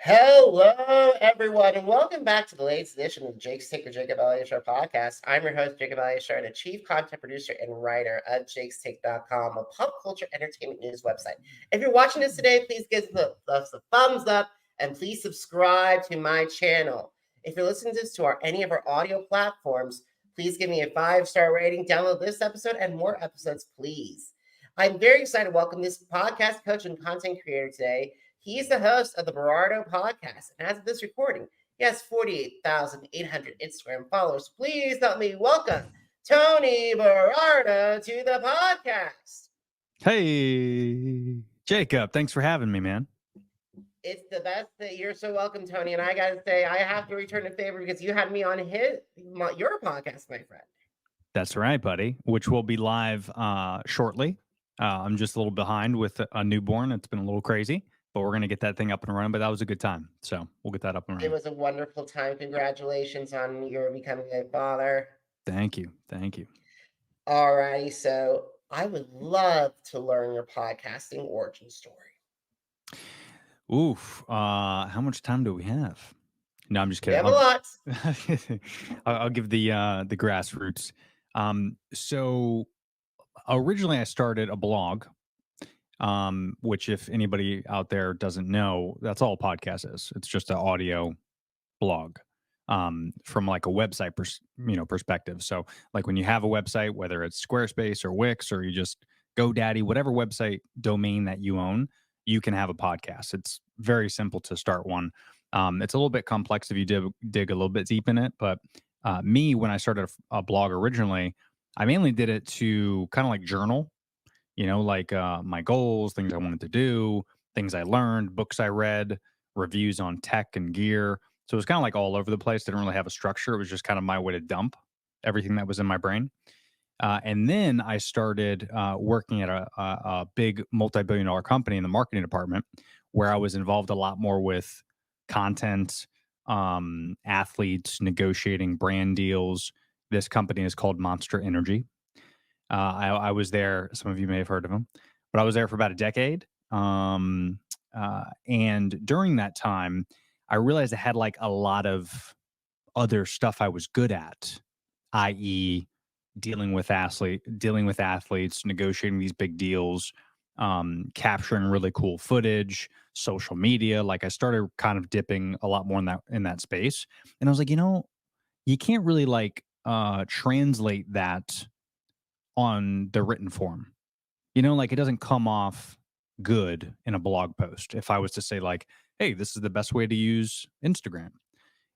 Hello, everyone, and welcome back to the latest edition of the Jacob Elyachar Podcast. I'm your host, Jacob Elyachar, the chief content producer and writer of jakestake.com, a pop culture entertainment news website. If you're watching this today, please give us a thumbs up and please subscribe to my channel. If you're listening to this to any of our audio platforms, please give me a 5-star rating, download this episode, and more episodes, please. I'm very excited to welcome this podcast coach and content creator today. He's the host of the Berardo Podcast, and as of this recording, he has 48,800 Instagram followers. Please help me welcome Tony Berardo to the podcast. Hey, Jacob, thanks for having me, man. It's the best. You're so welcome, Tony. And I got to say, I have to return a favor because you had me on your podcast, my friend. That's right, buddy, which will be live shortly. I'm just a little behind with a newborn. It's been a little crazy. But we're going to get that thing up and running. But that was a good time. So we'll get that up and running. It was a wonderful time. Congratulations on your becoming a father. Thank you. Thank you. All righty. So I would love to learn your podcasting origin story. Oof. How much time do we have? No, I'm just kidding. We have a lot. I'll give the grassroots. So originally I started a blog. Which if anybody out there doesn't know, that's all a podcast is. It's just an audio blog from like a website perspective. So like when you have a website, whether it's Squarespace or Wix or you just GoDaddy, whatever website domain that you own, you can have a podcast. It's very simple to start one. It's a little bit complex if you dig a little bit deep in it. But me, when I started a blog originally, I mainly did it to kind of like journal. Like my goals, things I wanted to do, things I learned, books I read, reviews on tech and gear. So it was kind of like all over the place. Didn't really have a structure. It was just kind of my way to dump everything that was in my brain. And then I started working at a big multi-billion-dollar company in the marketing department where I was involved a lot more with content, athletes, negotiating brand deals. This company is called Monster Energy. I was there. Some of you may have heard of him, but I was there for about a decade. And during that time, I realized I had like a lot of other stuff I was good at, i.e., dealing with athletes, negotiating these big deals, capturing really cool footage, social media. Like I started kind of dipping a lot more in that space, and I was like, you can't really like translate that on the written form. Like it doesn't come off good in a blog post. If I was to say like, hey, this is the best way to use Instagram,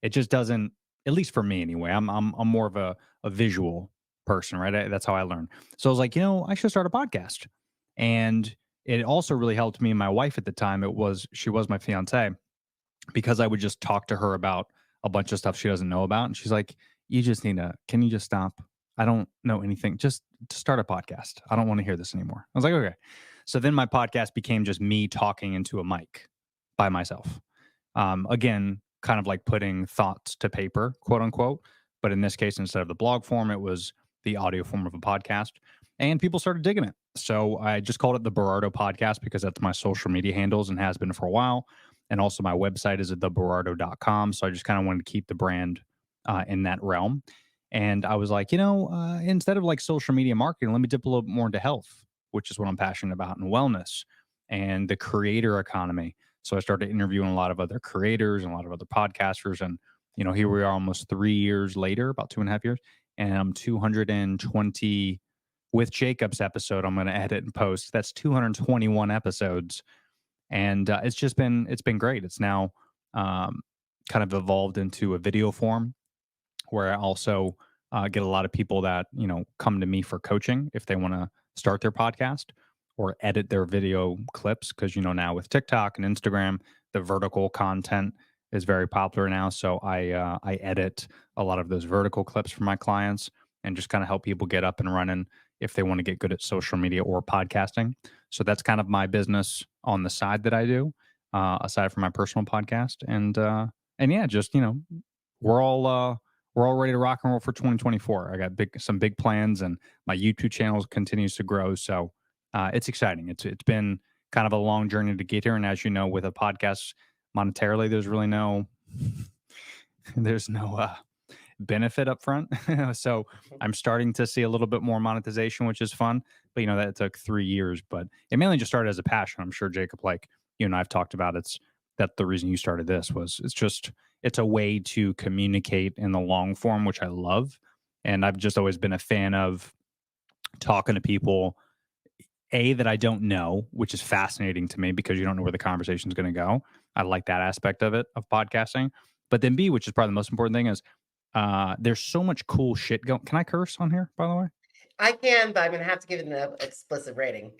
it just doesn't, at least for me anyway. I'm more of a visual person, right? That's how I learn. So I was like, I should start a podcast. And it also really helped me and my wife at the time. She was my fiance, because I would just talk to her about a bunch of stuff she doesn't know about. And she's like, can you just stop? I don't know anything. Just start a podcast. I don't want to hear this anymore. I was like, okay. So then my podcast became just me talking into a mic by myself. Again, kind of like putting thoughts to paper, quote unquote. But in this case, instead of the blog form, it was the audio form of a podcast. And people started digging it. So I just called it the Berardo Podcast because that's my social media handles and has been for a while. And also my website is at theberardo.com. So I just kind of wanted to keep the brand in that realm. And I was like, instead of like social media marketing, let me dip a little bit more into health, which is what I'm passionate about, and wellness and the creator economy. So I started interviewing a lot of other creators and a lot of other podcasters. And, here we are almost 3 years later, about 2.5 years. And I'm 220 with Jacob's episode. I'm going to edit and post. That's 221 episodes. And it's been great. It's now kind of evolved into a video form, where I also get a lot of people that, come to me for coaching if they want to start their podcast or edit their video clips. Because, now with TikTok and Instagram, the vertical content is very popular now. So I edit a lot of those vertical clips for my clients and just kind of help people get up and running if they want to get good at social media or podcasting. So that's kind of my business on the side that I do, aside from my personal podcast. And yeah, just, we're all ready to rock and roll for 2024. I got some big plans, and my YouTube channel continues to grow. So it's exciting. It's been kind of a long journey to get here. And as you know, with a podcast, monetarily, there's really no benefit up front. So I'm starting to see a little bit more monetization, which is fun. But that took 3 years. But it mainly just started as a passion. I'm sure, Jacob, like you and I've talked about, that the reason you started this was it's a way to communicate in the long form, which I love. And I've just always been a fan of talking to people that I don't know, which is fascinating to me because you don't know where the conversation is going to go. I like that aspect of podcasting. But then B, which is probably the most important thing, is there's so much cool shit going. Can I curse on here, by the way? I can, but I'm going to have to give it an explicit rating.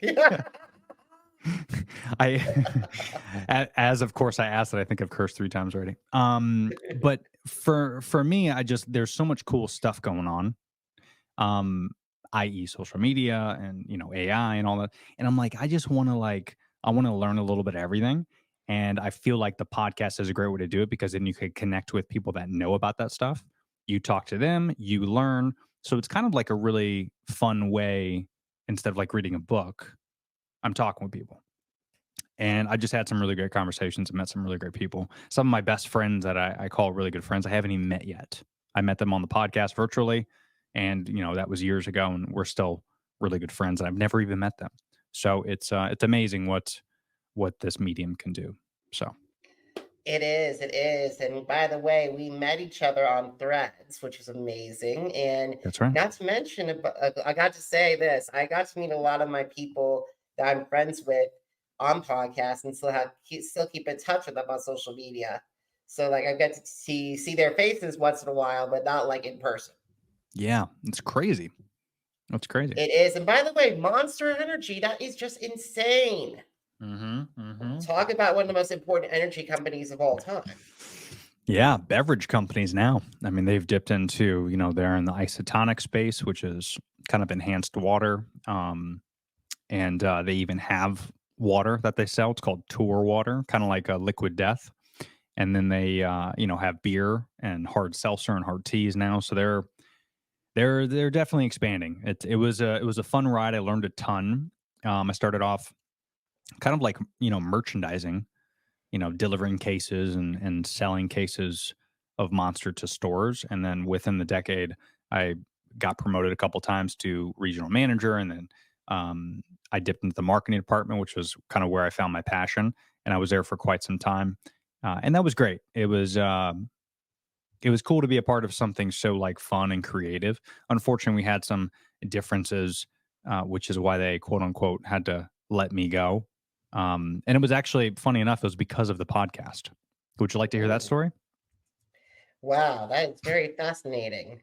As of course I asked that, I think I've cursed 3 times already. But for me, there's so much cool stuff going on. I.e. social media and, AI and all that. And I'm like, I just want to I want to learn a little bit of everything. And I feel like the podcast is a great way to do it because then you could connect with people that know about that stuff. You talk to them, you learn. So it's kind of like a really fun way instead of like reading a book. I'm talking with people. And I just had some really great conversations and met some really great people. Some of my best friends that I call really good friends, I haven't even met yet. I met them on the podcast virtually. And, that was years ago, and we're still really good friends. And I've never even met them. So it's amazing what this medium can do. So it is. And by the way, we met each other on Threads, which is amazing. And that's right. Not to mention, I got to say this, I got to meet a lot of my people that I'm friends with on podcasts and still keep in touch with them on social media. So like I get to see their faces once in a while, but not like in person. Yeah, it's crazy. That's crazy. It is. And by the way, Monster Energy, that is just insane. Talk about one of the most important energy companies of all time. Yeah, beverage companies now. I mean, they've dipped into, they're in the isotonic space, which is kind of enhanced water. And they even have water that they sell. It's called Tour water, kind of like a Liquid Death. And then they, have beer and hard seltzer and hard teas now. So they're definitely expanding. It was a fun ride. I learned a ton. I started off kind of like, merchandising, delivering cases and selling cases of Monster to stores. And then within the decade, I got promoted a couple times to regional manager. And then I dipped into the marketing department, which was kind of where I found my passion. And I was there for quite some time. And that was great. It was cool to be a part of something so like fun and creative. Unfortunately, we had some differences, which is why they quote unquote had to let me go. And it was actually funny enough, it was because of the podcast. Would you like to hear that story? Wow, that is very fascinating.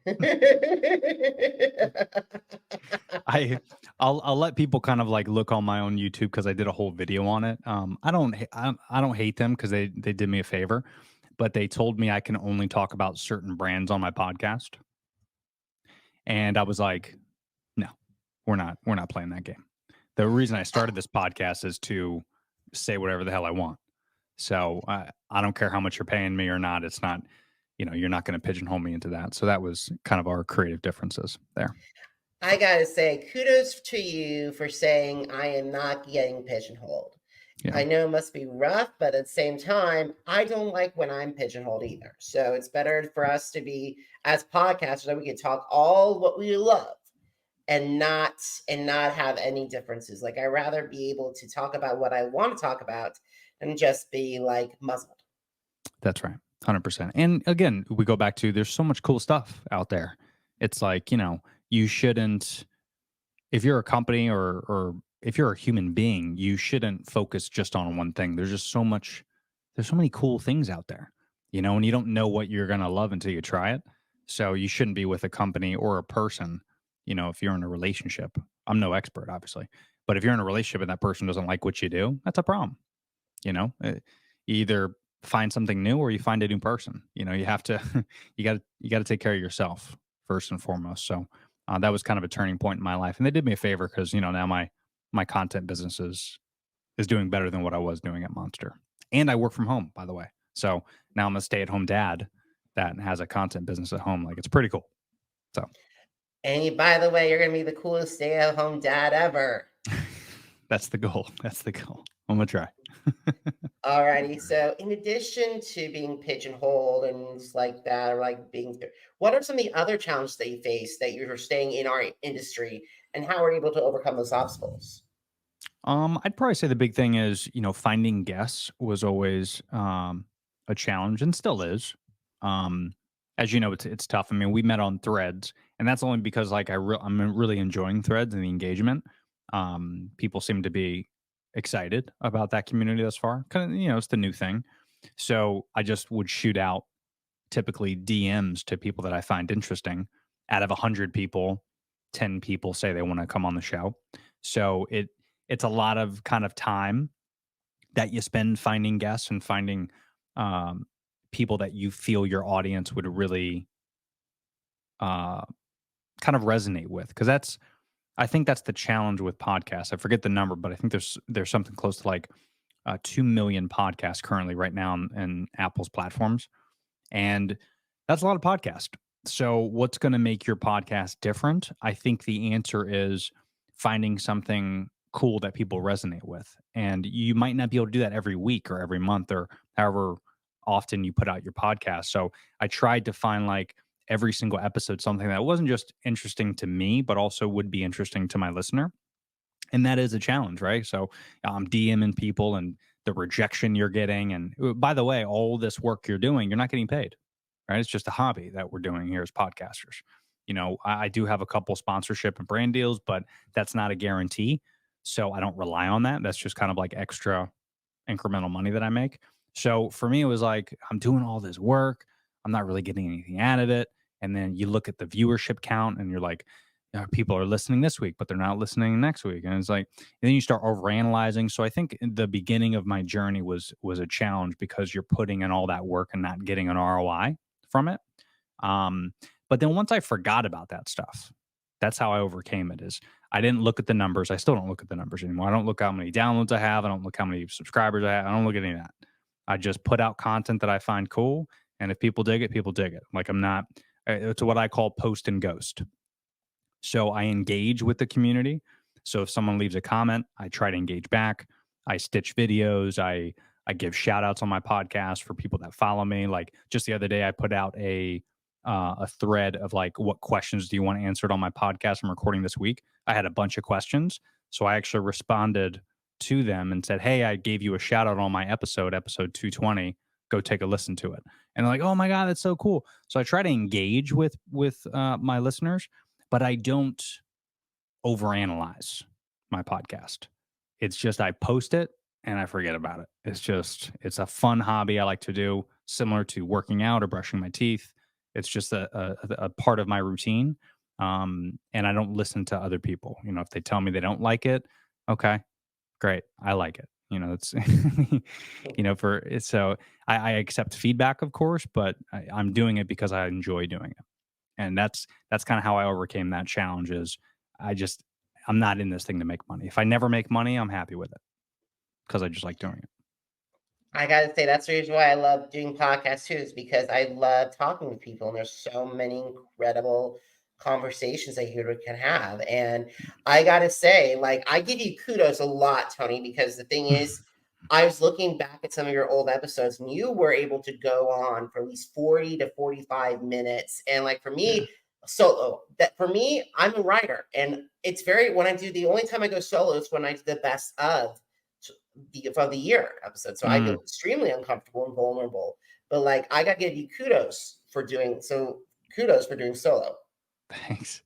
I'll let people kind of like look on my own YouTube because I did a whole video on it. I don't hate them because they did me a favor, but they told me I can only talk about certain brands on my podcast, and I was like, no, we're not playing that game. The reason I started this podcast is to say whatever the hell I want. So I don't care how much you're paying me or not. It's not, you're not going to pigeonhole me into that. So that was kind of our creative differences there. I got to say, kudos to you for saying I am not getting pigeonholed. Yeah. I know it must be rough, but at the same time, I don't like when I'm pigeonholed either. So it's better for us to be, as podcasters, that we can talk all what we love and not have any differences. Like I'd rather be able to talk about what I want to talk about than just be like muzzled. That's right. 100%. And again, we go back to there's so much cool stuff out there. It's like, you shouldn't, if you're a company or if you're a human being, you shouldn't focus just on one thing. There's so many cool things out there, and you don't know what you're going to love until you try it. So you shouldn't be with a company or a person, if you're in a relationship. I'm no expert, obviously, but if you're in a relationship and that person doesn't like what you do, that's a problem. You either find something new or you find a new person. You have to, you got to take care of yourself first and foremost. So that was kind of a turning point in my life. And they did me a favor because, now my content business is doing better than what I was doing at Monster. And I work from home, by the way. So now I'm a stay-at-home dad that has a content business at home. Like, it's pretty cool. So. And by the way, you're going to be the coolest stay-at-home dad ever. That's the goal. I'm going to try. Alrighty. So, in addition to being pigeonholed and things like that, or like what are some of the other challenges that you face that you're staying in our industry, and how are you able to overcome those obstacles? I'd probably say the big thing is, finding guests was always a challenge and still is. Um, as you know, it's tough. I mean, we met on Threads, and that's only because like I'm really enjoying Threads and the engagement. People seem to be excited about that community thus far. Kind of, it's the new thing. So I just would shoot out typically DMs to people that I find interesting. Out of 100 people, 10 people say they want to come on the show. So it's a lot of kind of time that you spend finding guests and finding um, people that you feel your audience would really uh, kind of resonate with. Because I think that's the challenge with podcasts. I forget the number, but I think there's something close to like 2 million podcasts currently right now in Apple's platforms, and that's a lot of podcasts. So, what's going to make your podcast different? I think the answer is finding something cool that people resonate with. And you might not be able to do that every week or every month or however often you put out your podcast. So, I tried to find like every single episode something that wasn't just interesting to me, but also would be interesting to my listener. And that is a challenge, right? So I'm DMing people and the rejection you're getting. And by the way, all this work you're doing, you're not getting paid, right? It's just a hobby that we're doing here as podcasters. I do have a couple sponsorship and brand deals, but that's not a guarantee. So I don't rely on that. That's just kind of like extra incremental money that I make. So for me, it was like, I'm doing all this work. I'm not really getting anything out of it. And then you look at the viewership count and you're like, people are listening this week, but they're not listening next week. And it's like, and then you start overanalyzing. So I think the beginning of my journey was a challenge because you're putting in all that work and not getting an ROI from it. Um, but then once I forgot about that stuff, that's how I overcame it. Is I didn't look at the numbers. I still don't look at the numbers anymore. I don't look how many downloads I have. I don't look how many subscribers I have. I don't look at any of that. I just put out content that I find cool. And if people dig it, people dig it. Like I'm not, it's what I call post and ghost. So I engage with the community. So if someone leaves a comment, I try to engage back. I stitch videos. I give shout outs on my podcast for people that follow me. Like just the other day, I put out a thread of like, what questions do you want answered on my podcast I'm recording this week? I had a bunch of questions. So I actually responded to them and said, hey, I gave you a shout out on my episode 220. Go take a listen to it. And they're like, oh my God, that's so cool. So I try to engage with my listeners, but I don't overanalyze my podcast. It's just I post it and I forget about it. It's a fun hobby I like to do, similar to working out or brushing my teeth. It's just a part of my routine. And I don't listen to other people. If they tell me they don't like it, okay, great. I like it. It's, so I accept feedback, of course, but I'm doing it because I enjoy doing it. And that's kind of how I overcame that challenge is I'm not in this thing to make money. If I never make money, I'm happy with it because I just like doing it. I gotta say that's the reason why I love doing podcasts too, is because I love talking with people, and there's so many incredible conversations that you can have. And I gotta say, like, I give you kudos a lot, Tony, because the thing is, I was looking back at some of your old episodes, and you were able to go on for at least 40 to 45 minutes. And like for me, Yeah. solo, that for me, I'm a writer, and it's very when I do the only time I go solo is when I do the best of the year episode. So I Mm, feel extremely uncomfortable and vulnerable. But like I gotta give you kudos for doing so. Kudos for doing solo. thanks.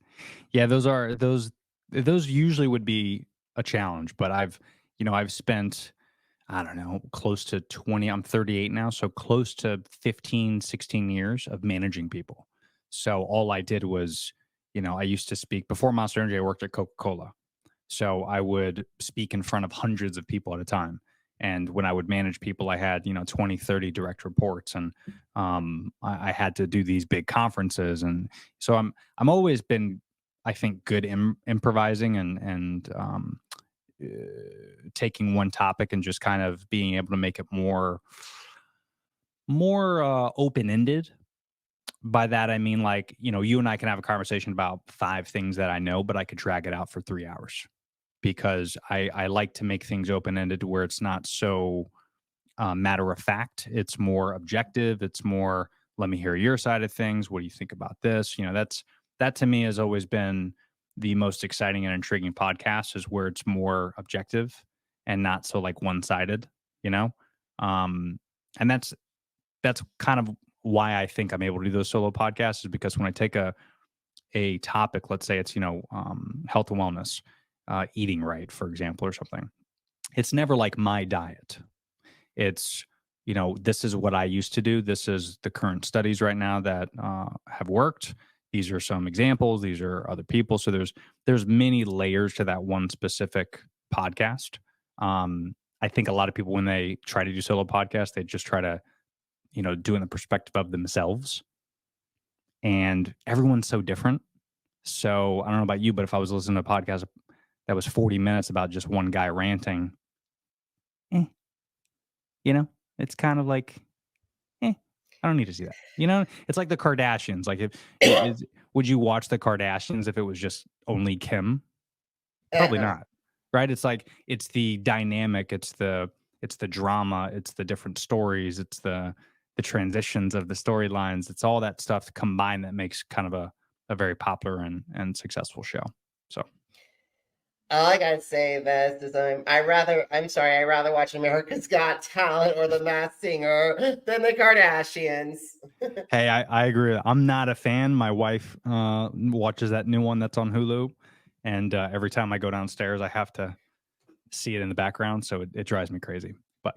Yeah, those usually would be a challenge, but I've spent I don't know, close to 20, I'm 38 now, so close to 15, 16 years of managing people. So all I did was, I used to speak before Monster Energy, I worked at Coca-Cola. So I would speak in front of hundreds of people at a time. And when I would manage people, I had, 20, 30 direct reports. And I had to do these big conferences. And so I'm always been, I think, good improvising and taking one topic and just kind of being able to make it more open-ended. By that I mean, like, you and I can have a conversation about 5 things that I know, but I could drag it out for 3 hours. because I like to make things open-ended where it's not so matter of fact. It's more objective. It's more, let me hear your side of things. What do you think about this? That to me has always been the most exciting and intriguing podcast, is where it's more objective and not so like one-sided, you know? And that's kind of why I think I'm able to do those solo podcasts, is because when I take a topic, let's say it's, health and wellness, eating right, for example, or something, it's never like my diet. It's, this is what I used to do. This is the current studies right now that have worked. These are some examples. These are other people. So there's many layers to that one specific podcast. I think a lot of people, when they try to do solo podcasts, they just try to, do it in the perspective of themselves. And everyone's so different. So I don't know about you, but if I was listening to a podcast that was 40 minutes about just one guy ranting, it's kind of like, I don't need to see that. It's like the Kardashians. Like, would you watch the Kardashians if it was just only Kim? Probably not. Right? It's like, it's the dynamic, it's the drama, it's the different stories, it's the transitions of the storylines. It's all that stuff combined that makes kind of a very popular and successful show. So all I gotta say this is I'd rather watch America's Got Talent or The Masked Singer than the Kardashians. Hey, I agree. I'm not a fan. My wife watches that new one that's on Hulu, and every time I go downstairs, I have to see it in the background, so it drives me crazy. But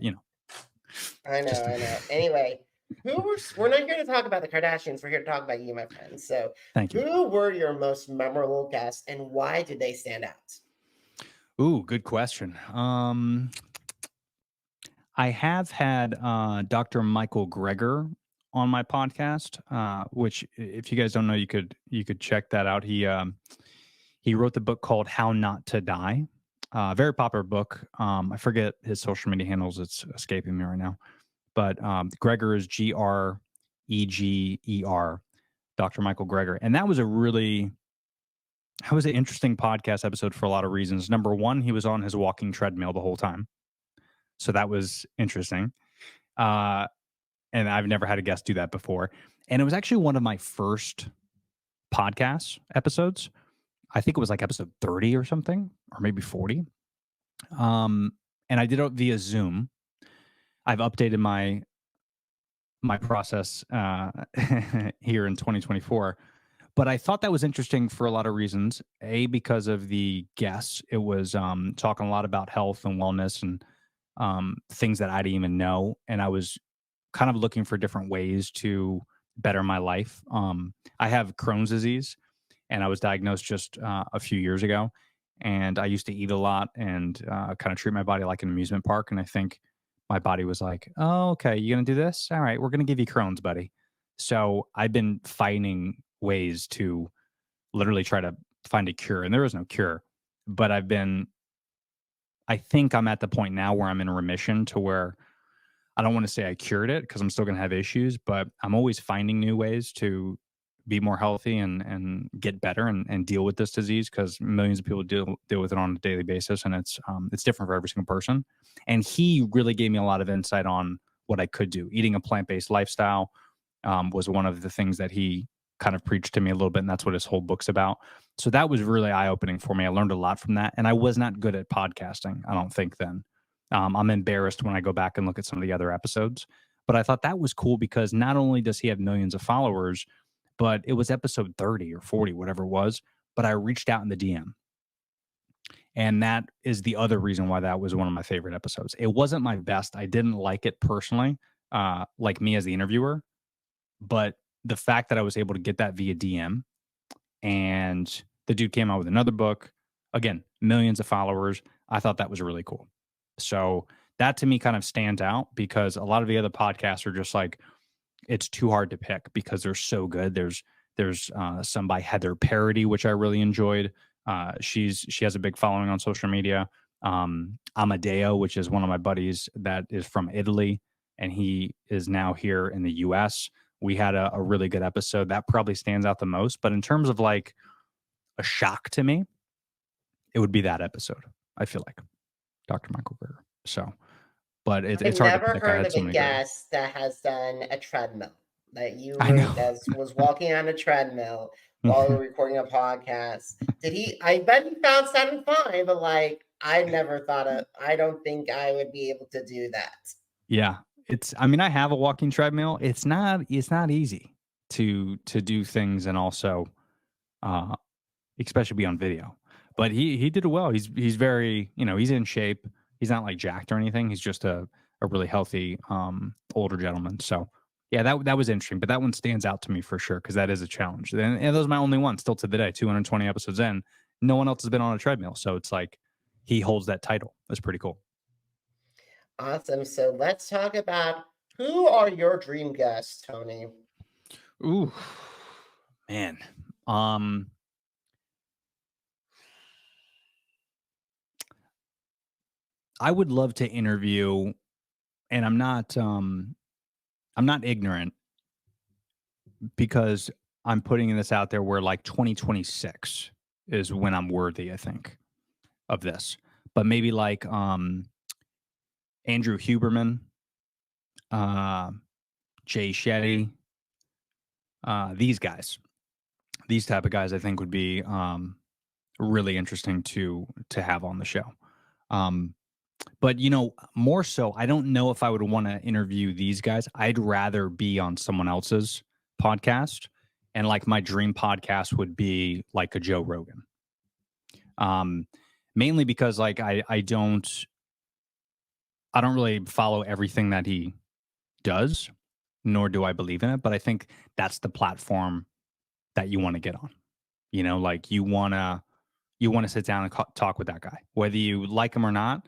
I know. Anyway, we're not here to talk about the Kardashians. We're here to talk about you, my friend. So, thank you. Who were your most memorable guests, and why did they stand out? Ooh, good question. I have had Dr. Michael Greger on my podcast, which, if you guys don't know, you could check that out. He wrote the book called How Not to Die. Very popular book. I forget his social media handles. It's escaping me right now. But Greger is Greger, Dr. Michael Greger. And that was an interesting podcast episode for a lot of reasons. Number one, he was on his walking treadmill the whole time. So that was interesting. And I've never had a guest do that before. And it was actually one of my first podcast episodes. I think it was like episode 30 or something, or maybe 40. And I did it via Zoom. I've updated my process here in 2024. But I thought that was interesting for a lot of reasons. A, because of the guests. It was talking a lot about health and wellness and things that I didn't even know. And I was kind of looking for different ways to better my life. I have Crohn's disease, and I was diagnosed just a few years ago. And I used to eat a lot and kind of treat my body like an amusement park. And I think my body was like, oh, okay, you going to do this? All right, we're going to give you Crohn's, buddy. So I've been finding ways to literally try to find a cure. And there is no cure. But I think I'm at the point now where I'm in remission, to where I don't want to say I cured it, because I'm still going to have issues, but I'm always finding new ways to be more healthy and get better and deal with this disease, because millions of people deal with it on a daily basis, and it's different for every single person. And he really gave me a lot of insight on what I could do. Eating a plant-based lifestyle was one of the things that he kind of preached to me a little bit, and that's what his whole book's about. So that was really eye-opening for me. I learned a lot from that, and I was not good at podcasting, I don't think, then. I'm embarrassed when I go back and look at some of the other episodes, but I thought that was cool, because not only does he have millions of followers, but it was episode 30 or 40, whatever it was, but I reached out in the DM. And that is the other reason why that was one of my favorite episodes. It wasn't my best. I didn't like it personally, like me as the interviewer, but the fact that I was able to get that via DM, and the dude came out with another book, again, millions of followers, I thought that was really cool. So that to me kind of stands out, because a lot of the other podcasts are just like, it's too hard to pick because they're so good. There's some by Heather Parody, which I really enjoyed. She has a big following on social media. Amadeo, which is one of my buddies that is from Italy, and he is now here in the US. We had a really good episode. That probably stands out the most. But in terms of like a shock to me, it would be that episode. I feel like Dr. Michael Greger. So, but it's I've hard to never pick. heard of a guest that has done a treadmill. That you was walking on a treadmill while we were recording a podcast. I bet he found something fine, but like I don't think I would be able to do that. Yeah. I have a walking treadmill. It's not easy to do things and also especially be on video. But he did it well. He's very, he's in shape. He's not like jacked or anything. He's just a really healthy older gentleman. So yeah, that was interesting. But that one stands out to me for sure because that is a challenge. And those are my only ones still to the day. 220 episodes in, no one else has been on a treadmill. So it's like he holds that title. That's pretty cool. Awesome. So let's talk about who are your dream guests, Tony? Ooh, man. I would love to interview, and I'm not ignorant because I'm putting this out there where like 2026 is when I'm worthy, I think, of this. But maybe like Andrew Huberman, Jay Shetty, these type of guys I think would be really interesting to have on the show. But more so, I don't know if I would want to interview these guys. I'd rather be on someone else's podcast, and like my dream podcast would be like a Joe Rogan. Mainly because like I don't really follow everything that he does, nor do I believe in it. But I think that's the platform that you want to get on. Like you want to sit down and talk with that guy, whether you like him or not.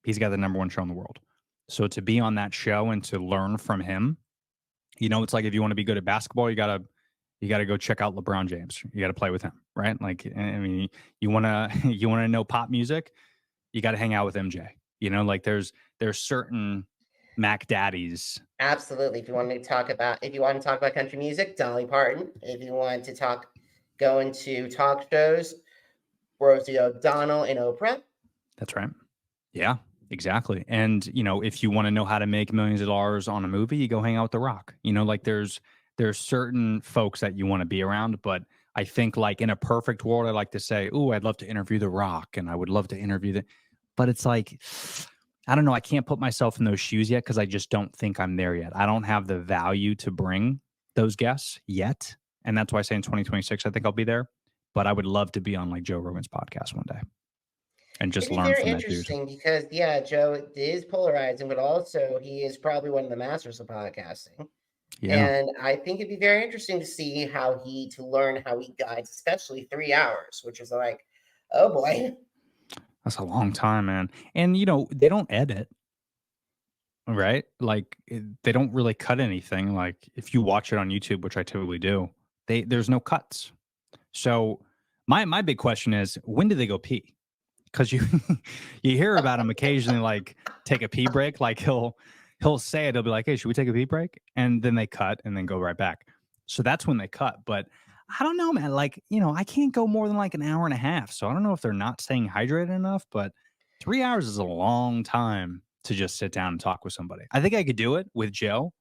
He's got the #1 show in the world. So to be on that show and to learn from him, it's like if you want to be good at basketball, you gotta go check out LeBron James. You got to play with him, right? Like, I mean, you wanna know pop music, you got to hang out with MJ. Like there's certain Mac Daddies. Absolutely. If you want to talk about country music, Dolly Parton. If you want to go into talk shows, Rosie O'Donnell and Oprah. That's right. Yeah. Exactly. And, if you want to know how to make millions of dollars on a movie, you go hang out with The Rock. Like there's certain folks that you want to be around. But I think like in a perfect world, I like to say, oh, I'd love to interview The Rock and I would love to interview but it's like, I don't know. I can't put myself in those shoes yet because I just don't think I'm there yet. I don't have the value to bring those guests yet. And that's why I say in 2026, I think I'll be there. But I would love to be on like Joe Rogan's podcast one day. And just learn from that dude. Interesting because Joe is polarizing, but also he is probably one of the masters of podcasting. Yeah. And I think it'd be very interesting to see to learn how he guides, especially 3 hours, which is like, oh boy. That's a long time, man. And they don't edit, right? Like they don't really cut anything. Like if you watch it on YouTube, which I typically do, there's no cuts. So my big question is, when do they go pee? Because you hear about him occasionally, like take a pee break. Like he'll say it. He'll be like, "Hey, should we take a pee break?" And then they cut and then go right back. So that's when they cut. But I don't know, man. Like I can't go more than like an hour and a half. So I don't know if they're not staying hydrated enough. But 3 hours is a long time to just sit down and talk with somebody. I think I could do it with Joe,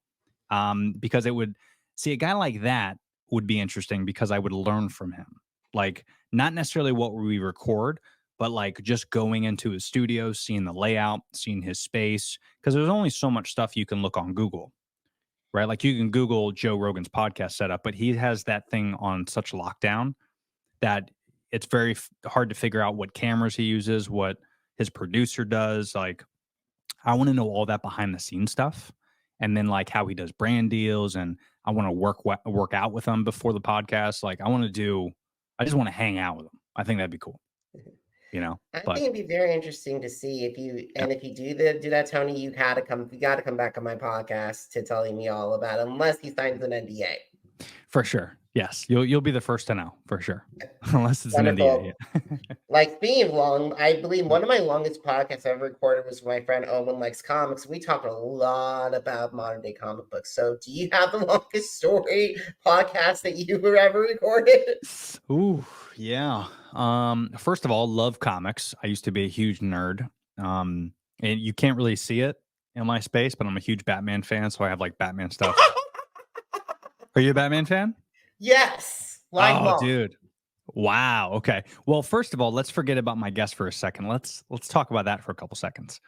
because it would see a guy like that would be interesting because I would learn from him. Like not necessarily what we record, but like just going into his studio, seeing the layout, seeing his space, because there's only so much stuff you can look on Google, right? Like you can Google Joe Rogan's podcast setup, but he has that thing on such lockdown that it's very hard to figure out what cameras he uses, what his producer does. Like I want to know all that behind the scenes stuff. And then like how he does brand deals. And I want to work out with him before the podcast. Like I just want to hang out with him. I think that'd be cool. I think it'd be very interesting to see if you do that, Tony. You got to come back on my podcast to tell me all about it, unless he signs an NDA. For sure, yes, you'll be the first to know for sure, unless it's wonderful. An NDA. Yeah. Like being long, I believe one of my longest podcasts I ever recorded was with my friend Owen Likes Comics. We talked a lot about modern day comic books. So, do you have the longest story podcast that you ever recorded? Ooh, yeah. First of all, love comics. I used to be a huge nerd. And you can't really see it in my space, but I'm a huge Batman fan, so I have like Batman stuff. Are you a Batman fan? Yes. Like Oh, mom. dude. Wow. Okay. Well, first of all, let's forget about my guest for a second. Let's talk about that for a couple seconds.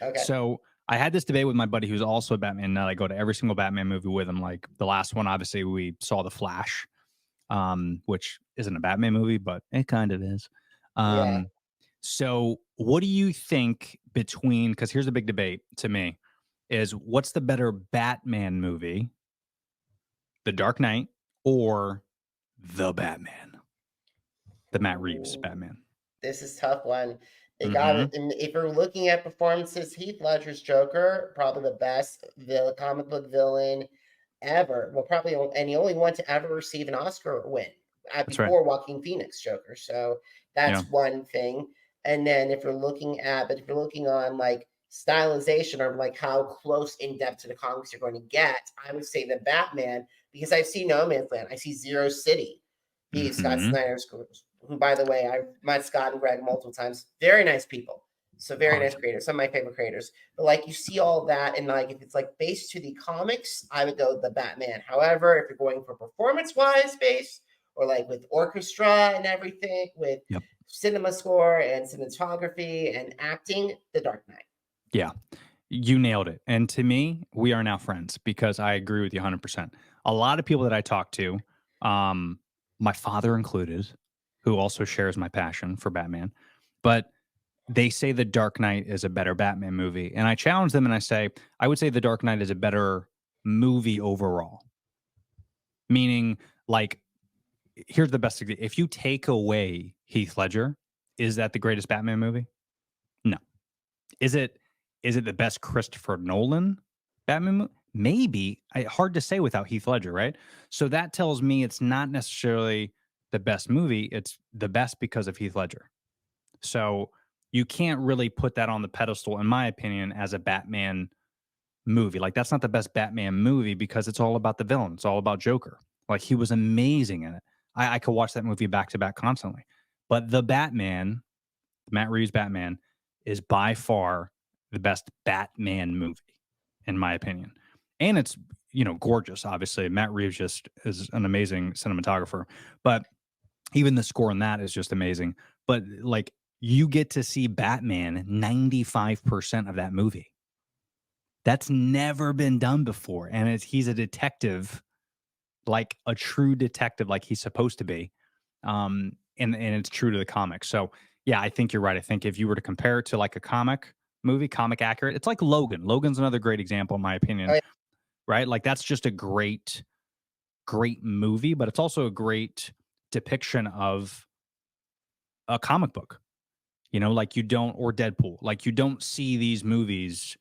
Okay. So I had this debate with my buddy who's also a Batman nut. I go to every single Batman movie with him. Like the last one, obviously, we saw The Flash, which isn't a Batman movie, but it kind of is. Yeah. So what do you think between, because here's a big debate to me, is what's the better Batman movie, The Dark Knight or The Batman? The Matt Reeves Batman. This is a tough one. It Mhm. got it. And if you're looking at performances, Heath Ledger's Joker, probably the best comic book villain ever. Well, probably, and he only one to ever receive an Oscar win That's right. before Joaquin Phoenix Joker. So that's Yeah. one thing. And then if you're looking on like stylization or like how close in depth to the comics you're going to get, I would say the Batman, because I've seen No Man's Land, I see Zero City, Scott Mhm. Snyder's, who, by the way, I've met Scott and Greg multiple times. Very nice people. So very nice creators, some of my favorite creators. But like you see all that, and like if it's like based to the comics, I would go the Batman. However, if you're going for performance-wise based, or like with orchestra and everything, with Yep. cinema score and cinematography and acting, The Dark Knight. Yeah, you nailed it. And to me, we are now friends because I agree with you 100%. A lot of people that I talk to, my father included, who also shares my passion for Batman, but they say The Dark Knight is a better Batman movie. And I challenge them and I say, I would say The Dark Knight is a better movie overall. Meaning, like, here's the best example. If you take away Heath Ledger, is that the greatest Batman movie? No. Is it the best Christopher Nolan Batman movie? Maybe. Hard to say without Heath Ledger, right? So that tells me it's not necessarily the best movie. It's the best because of Heath Ledger. So you can't really put that on the pedestal, in my opinion, as a Batman movie. Like, that's not the best Batman movie because it's all about the villain. It's all about Joker. Like, he was amazing in it. I could watch that movie back to back constantly. But the Batman, Matt Reeves Batman, is by far the best Batman movie, in my opinion. And it's, gorgeous, obviously. Matt Reeves just is an amazing cinematographer. But even the score in that is just amazing. But like, you get to see Batman 95% of that movie. That's never been done before. And he's a detective, like a true detective, like he's supposed to be. And it's true to the comics. So yeah, I think you're right. I think if you were to compare it to like a comic movie, comic accurate, it's like Logan. Logan's another great example, in my opinion. Oh, yeah. Right? Like, that's just a great movie, but it's also a great depiction of a comic book. Like, you don't, or Deadpool, like, you don't see these movies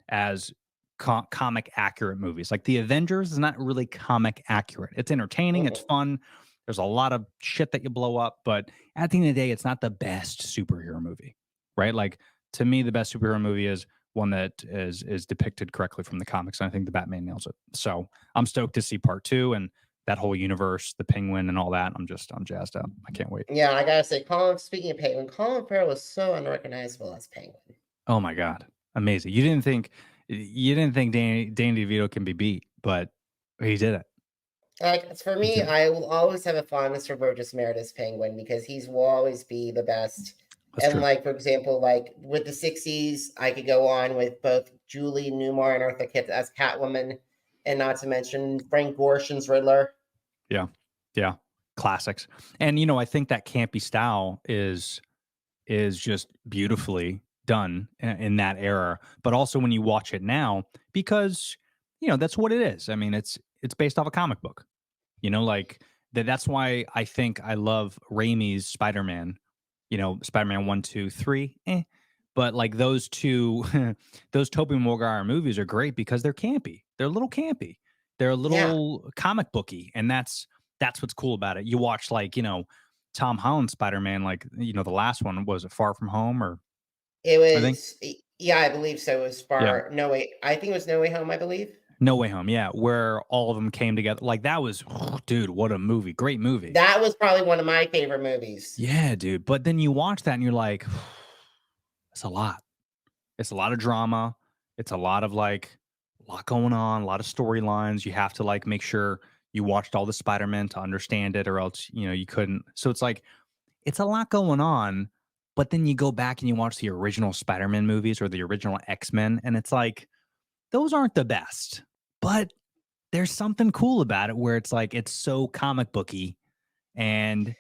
as comic accurate movies. Like, the Avengers is not really comic accurate. It's entertaining, it's fun. There's a lot of shit that you blow up, but at the end of the day, it's not the best superhero movie, right? Like, to me, the best superhero movie is one that is depicted correctly from the comics, and I think the Batman nails it. So I'm stoked to see part 2 and that whole universe, the Penguin and all that. I'm jazzed up. I can't wait. Yeah, I gotta say, speaking of Penguin, Colin Farrell was so unrecognizable as Penguin. Oh my God. Amazing. You didn't think Danny DeVito can be beat, but he did it. Like, for me, I will always have a fondness for Burgess Meredith's Penguin because will always be the best. That's and true. like, for example, like with the 60s, I could go on with both Julie Newmar and Eartha Kitt as Catwoman, and not to mention Frank Gorshin's Riddler. Yeah. Yeah. Classics. And I think that campy style is just beautifully done in that era, but also when you watch it now, because that's what it is. I mean, it's based off a comic book, like that's why I think I love Raimi's Spider-Man, Spider-Man 1, 2, 3, but like those two those Tobey Maguire movies are great because they're campy. They're a little campy. They're a little comic booky, and that's what's cool about it. You watch, like, Tom Holland's Spider-Man, like, the last one, was it Far From Home, or It I think? was, yeah, I believe so. It was Yeah. No Way. I think it was No Way Home, I believe. No Way Home, yeah, where all of them came together. Like that was, dude, what a movie. Great movie. That was probably one of my favorite movies. Yeah, dude. But then you watch that and you're like, it's a lot. It's a lot of drama. It's a lot of like a lot going on, a lot of storylines. You have to like make sure you watched all the Spider-Man to understand it, or else, you couldn't. So it's like, it's a lot going on. But then you go back and you watch the original Spider-Man movies or the original X-Men, and it's like, those aren't the best. But there's something cool about it where it's like, it's so comic booky. And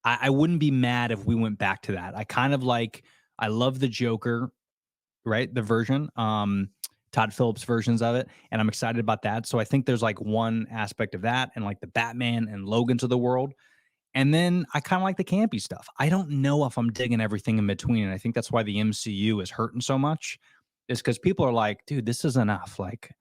I wouldn't be mad if we went back to that. I love the Joker, right? The version, Todd Phillips versions of it. And I'm excited about that. So I think there's like one aspect of that and like the Batman and Logan's of the world. And then I kind of like the campy stuff. I don't know if I'm digging everything in between. And I think that's why the MCU is hurting so much, is because people are like, dude, this is enough. Like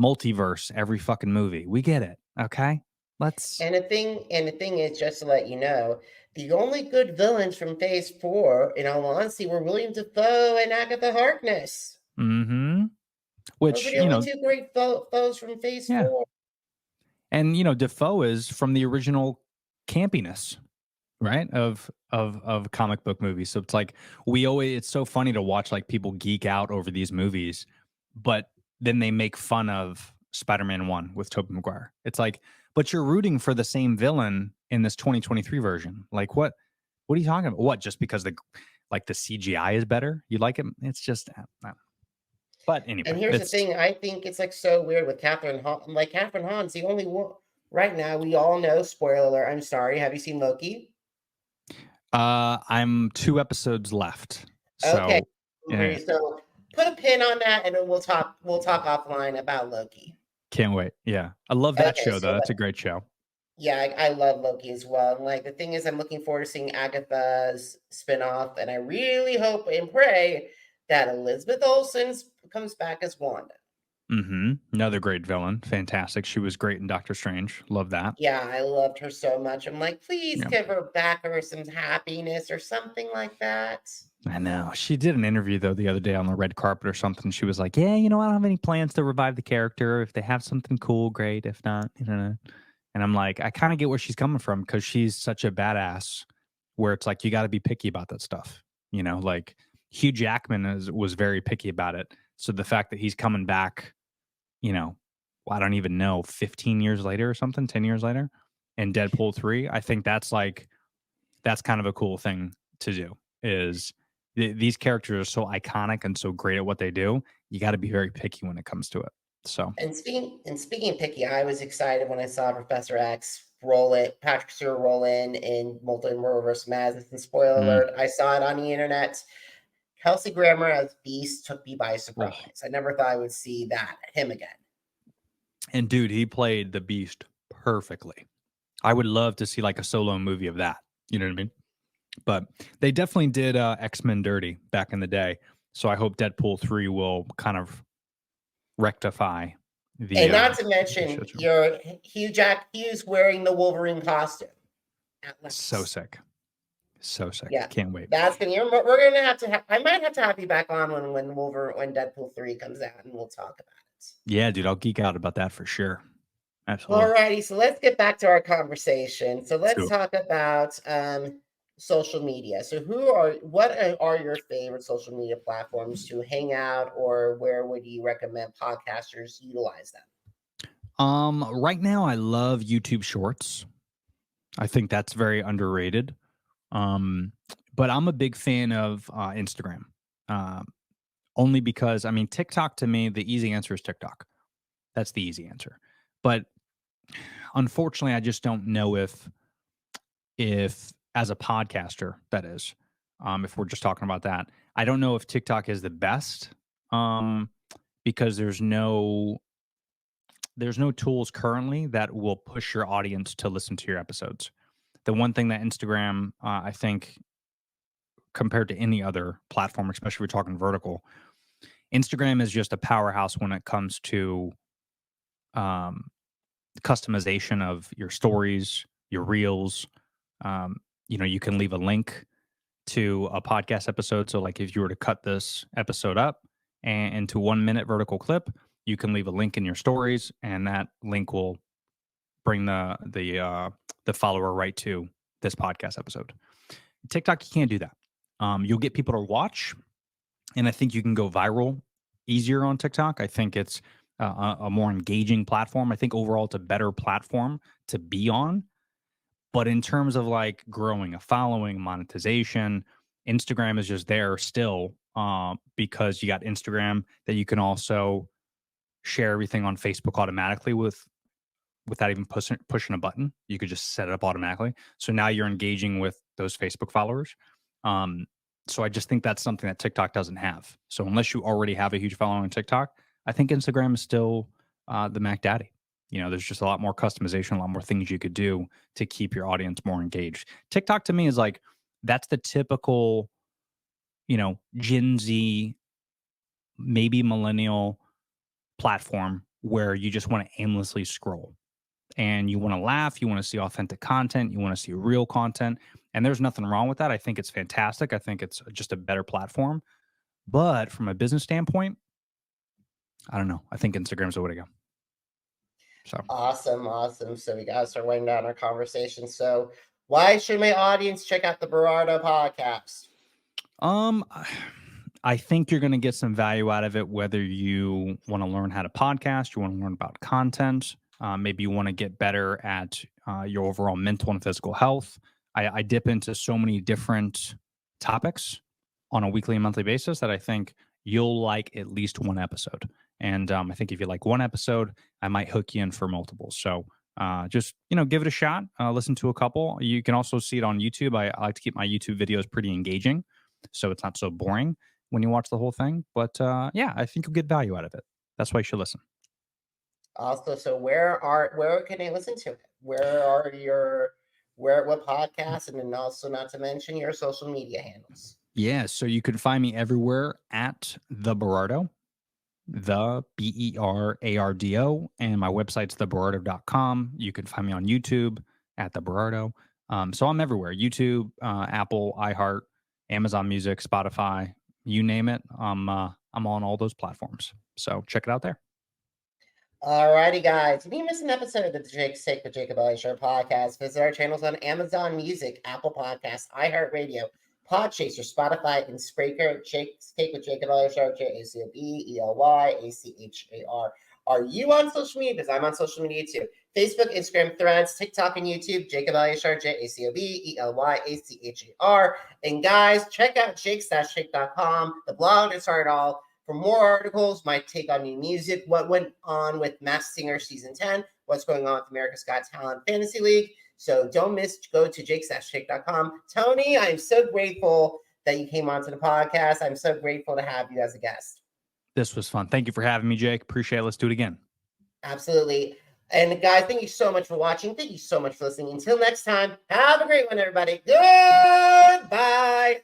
multiverse every fucking movie. We get it. Okay. Let's. And the thing is, just to let you know, the only good villains from Phase 4, in all honesty, were William Dafoe and Agatha Harkness. Mm-hmm. Those Which, are the only two great foes from Phase 4. And Dafoe is from the original campiness, right? Of comic book movies. So it's like it's so funny to watch like people geek out over these movies, but then they make fun of Spider-Man 1 with Tobey Maguire. It's like, but you're rooting for the same villain in this 2023 version. Like what are you talking about? What, just because the CGI is better? You like it? It's just but anyway. And here's the thing, I think it's like so weird with Catherine Hahn. Like Catherine Hahn's the only one right now. We all know, spoiler alert, I'm sorry. Have you seen Loki? I'm 2 episodes left. So, okay. Yeah. So put a pin on that and then we'll talk offline about Loki. Can't wait. Yeah. I love that show though. That's a great show. Yeah, I love Loki as well. And like the thing is, I'm looking forward to seeing Agatha's spinoff, and I really hope and pray that Elizabeth Olsen comes back as Wanda. Mm-hmm. Another great villain. Fantastic. She was great in Doctor Strange. Love that. Yeah, I loved her so much. I'm like, please give her back some happiness or something like that. I know. She did an interview though the other day on the red carpet or something. She was like, yeah, I don't have any plans to revive the character. If they have something cool, great. If not, And I'm like, I kind of get where she's coming from, because she's such a badass where it's like, you got to be picky about that stuff. Like Hugh Jackman was very picky about it. So the fact that he's coming back, I don't even know, 15 years later or something, 10 years later, in Deadpool 3, I think that's kind of a cool thing to do. Is these characters are so iconic and so great at what they do. You got to be very picky when it comes to it. So, and speaking of picky, I was excited when I saw Professor X Patrick Stewart roll in Multiverse Madness. And spoiler alert, I saw it on the internet. Kelsey Grammer as Beast took me by surprise. I never thought I would see him again. And dude, he played the Beast perfectly. I would love to see like a solo movie of that. You know what I mean? But they definitely did X-Men dirty back in the day. So I hope Deadpool 3 will kind of rectify the. And not to mention, Hugh's wearing the Wolverine costume. So sick. So sick. Yeah. Can't wait. We're going to have I might have to have you back on when Deadpool 3 comes out, and we'll talk about it. Yeah, dude, I'll geek out about that for sure. Absolutely. Alrighty, so let's get back to our conversation. So let's talk about social media. So what are your favorite social media platforms to hang out, or where would you recommend podcasters utilize them? Right now I love YouTube Shorts. I think that's very underrated. But I'm a big fan of Instagram. Only because, TikTok, to me, the easy answer is TikTok. That's the easy answer. But unfortunately, I just don't know if as a podcaster, that is, if we're just talking about that, I don't know if TikTok is the best, because there's no tools currently that will push your audience to listen to your episodes. The one thing that Instagram, I think, compared to any other platform, especially if we're talking vertical, Instagram is just a powerhouse when it comes to customization of your stories, your reels. You can leave a link to a podcast episode. So like if you were to cut this episode up and into 1 minute vertical clip, you can leave a link in your stories, and that link will bring the follower right to this podcast episode. TikTok, you can't do that. You'll get people to watch, and I think you can go viral easier on TikTok. I think it's a more engaging platform. I think overall it's a better platform to be on. But in terms of like growing a following, monetization, Instagram is just there still because you got Instagram that you can also share everything on Facebook automatically without even pushing a button. You could just set it up automatically. So now you're engaging with those Facebook followers. So I just think that's something that TikTok doesn't have. So unless you already have a huge following on TikTok, I think Instagram is still the Mac Daddy. You know, there's just a lot more customization, a lot more things you could do to keep your audience more engaged. TikTok to me is like, that's the typical, you know, Gen Z, maybe millennial platform where you just want to aimlessly scroll and you want to laugh, you want to see authentic content, you want to see real content. And there's nothing wrong with that. I think it's fantastic. I think it's just a better platform. But from a business standpoint, I don't know. I think Instagram's the way to go. So Awesome. So we got to start winding down our conversation. So why should my audience check out the Berardo podcast? I think you're going to get some value out of it, whether you want to learn how to podcast, you want to learn about content, maybe you want to get better at your overall mental and physical health. I dip into so many different topics on a weekly and monthly basis that I think you'll like at least one episode. And I think if you like one episode, I might hook you in for multiple. So just, you know, give it a shot. Listen to a couple. You can also see it on YouTube. I like to keep my YouTube videos pretty engaging, so it's not so boring when you watch the whole thing. But yeah, I think you'll get value out of it. That's why you should listen. Also, so where can I listen to it? What podcasts, and then also not to mention your social media handles. Yeah, so you can find me everywhere at the Berardo, the Berardo, and my website's theberardo.com. You can find me on YouTube at the Berardo. So I'm everywhere: YouTube, Apple, iHeart, Amazon Music, Spotify, you name it. I'm on all those platforms. So check it out there. Alrighty, guys. If you missed an episode of the Jake's Take with Jacob Elyachar podcast, visit our channels on Amazon Music, Apple Podcasts, iHeartRadio, Podchaser, Spotify, and Spreaker. Jake's Take with Jacob Elyachar, JACOB Are you on social media? Because I'm on social media too. Facebook, Instagram, Threads, TikTok, and YouTube. Jacob Elyachar, JACOB And guys, check out jakes-shake.com, the blog to start it all. For more articles, my take on new music, what went on with Masked Singer Season 10, what's going on with America's Got Talent Fantasy League. So don't miss, go to jakes-shake.com. Tony, I'm so grateful that you came onto the podcast. I'm so grateful to have you as a guest. This was fun. Thank you for having me, Jake. Appreciate it. Let's do it again. Absolutely. And guys, thank you so much for watching. Thank you so much for listening. Until next time, have a great one, everybody. Goodbye.